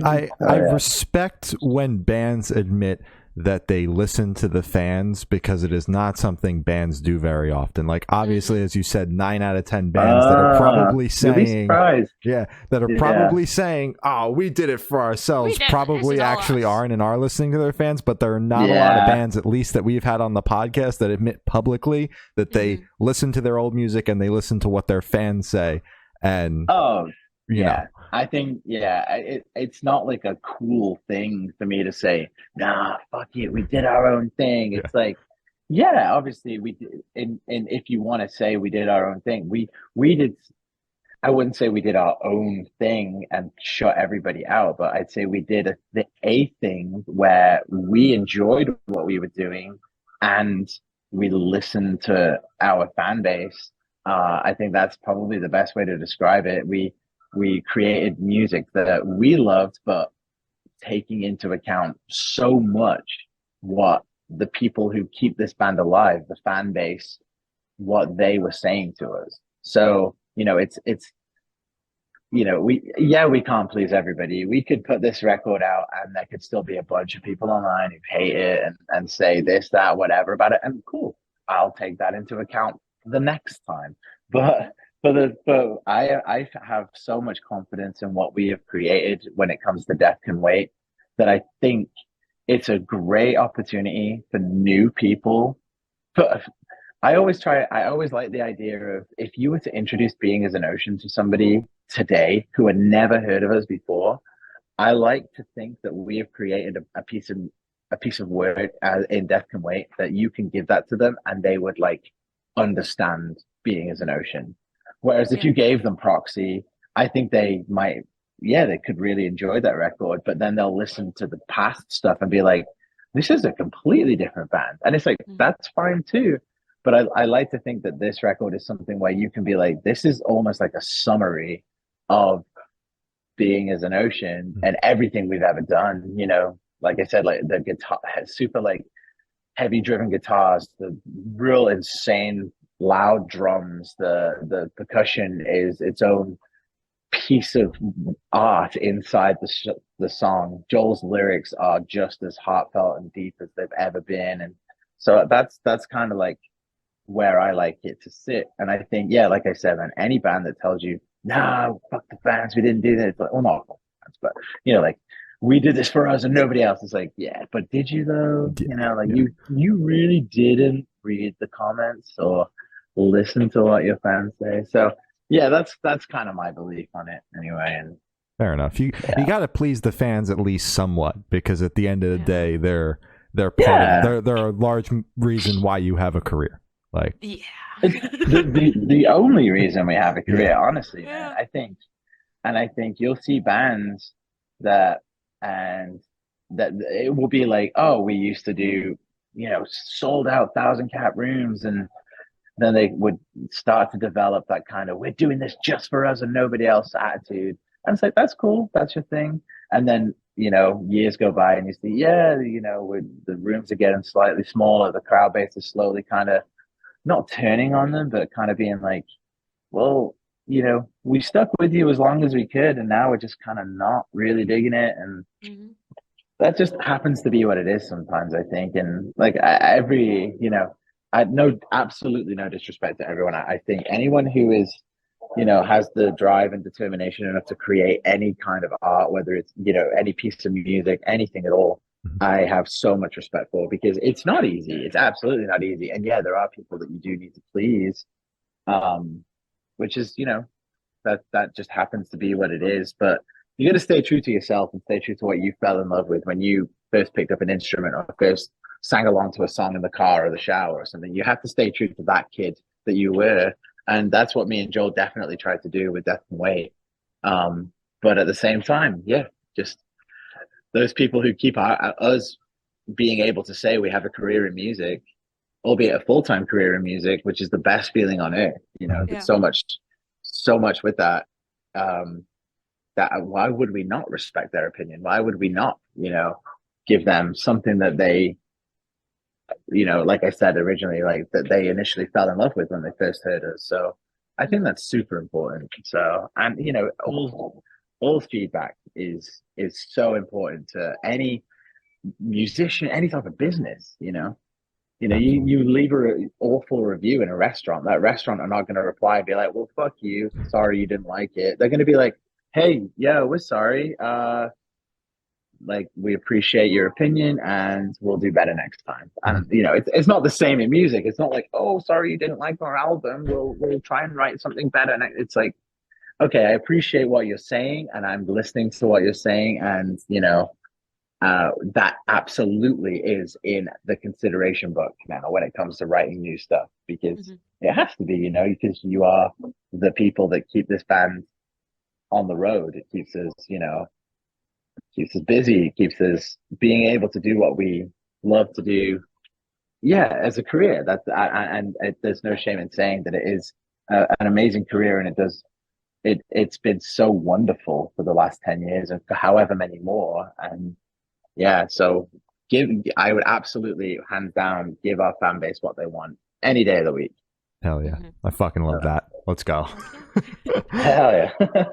I respect when bands admit that they listen to the fans, because it is not something bands do very often. Like, obviously, as you said, 9 out of 10 bands that are probably You'll be saying, surprised. yeah, that are Yeah, probably saying, oh, we did it for We ourselves, did it. This is probably all actually us. aren't and are listening to their fans. But there are not a lot of yeah. bands, at least that we've had on the podcast, that admit publicly that they listen to their old music and they listen to what their fans say. And, Oh, you know, yeah. I think, yeah, it's not like a cool thing for me to say, nah, fuck it, we did our own thing. yeah. It's like, yeah, obviously we did, and if you want to say we did our own thing, we did. I wouldn't say we did our own thing and shut everybody out, but I'd say we did a thing where we enjoyed what we were doing and we listened to our fan base. I think that's probably the best way to describe it. We created music that we loved, but taking into account so much what the people who keep this band alive, the fan base, what they were saying to us. So, it's we can't please everybody. We could put this record out and there could still be a bunch of people online who hate it and say this, that, whatever about it. And cool, I'll take that into account the next time. But I have so much confidence in what we have created when it comes to Death Can Wait, that I think it's a great opportunity for new people. But I always like the idea of, if you were to introduce Being as an Ocean to somebody today who had never heard of us before, I like to think that we have created a piece of work in Death Can Wait that you can give that to them and they would like understand Being as an Ocean. Whereas if Yeah. you gave them Proxy, I think they might, yeah, they could really enjoy that record, but then they'll listen to the past stuff and be like, this is a completely different band. And it's like, that's fine too. But I like to think that this record is something where you can be like, this is almost like a summary of Being as an Ocean and everything we've ever done. Like I said, like the guitar, super like heavy driven guitars, the real insane loud drums, the percussion is its own piece of art inside the song. Joel's lyrics are just as heartfelt and deep as they've ever been, and so that's kind of like where I like it to sit. And I think, yeah, like I said, man, any band that tells you, "Nah, fuck the fans, we didn't do that," it's like, well, not fans, but like, we did this for us and nobody else. It's like, yeah, but did you though? Yeah, Like, yeah. you really didn't read the comments or listen to what your fans say. So yeah, that's kind of my belief on it anyway. And Fair enough. You yeah, got to please the fans at least somewhat, because at the end of the day, they're part of yeah. they're a large reason why you have a career. Like, Yeah. It's the only reason we have a career, yeah, honestly, man. Yeah. I think you'll see bands that and that it will be like, oh, we used to do, sold out 1,000 cap rooms, and then they would start to develop that kind of, we're doing this just for us and nobody else attitude. And it's like, that's cool, that's your thing. And then, years go by and you see, yeah, the rooms are getting slightly smaller, the crowd base is slowly kind of not turning on them, but kind of being like, well, we stuck with you as long as we could, and now we're just kind of not really digging it. And Mhm. that just happens to be what it is sometimes, I think. And like, I no, absolutely no disrespect to everyone. I think anyone who is, has the drive and determination enough to create any kind of art, whether it's, any piece of music, anything at all, I have so much respect for, because it's not easy. It's absolutely not easy. And yeah, there are people that you do need to please, um, which is, that just happens to be what it is. But you got to stay true to yourself and stay true to what you fell in love with when you first picked up an instrument or first sang along to a song in the car or the shower or something. You have to stay true to that kid that you were. And that's what me and Joel definitely tried to do with Death and Wait. But at the same time, yeah, just those people who keep us being able to say we have a career in music, albeit a full-time career in music, which is the best feeling on earth. Yeah. There's so much with that. Um, that why would we not respect their opinion? Why would we not, give them something that they, like I said originally, like that they initially fell in love with when they first heard us. So I think that's super important. So, and all feedback is so important to any musician, any type of business. Definitely. You leave an awful review in a restaurant. That restaurant are not going to reply and be like, "Well, fuck you. Sorry you didn't like it." They're going to be like, "Hey, yeah, we're sorry. Like we appreciate your opinion and we'll do better next time." And Mhm. it's not the same in music. It's not like, "Oh, sorry you didn't like our album. We'll try and write something better." It's like, okay, I appreciate what you're saying and I'm listening to what you're saying, and that absolutely is in the consideration book now when it comes to writing new stuff, because Mhm. it has to be, because you are the people that keep this band on the road. It keeps us busy, it keeps us being able to do what we love to do. Yeah, as a career, there's no shame in saying that it is an amazing career, and it's been so wonderful for the last 10 years and for however many more. And yeah, so I would absolutely, hands down, give our fan base what they want any day of the week. Hell yeah. Mhm. I fucking love So, that. Let's go. Heck yeah. hell yeah.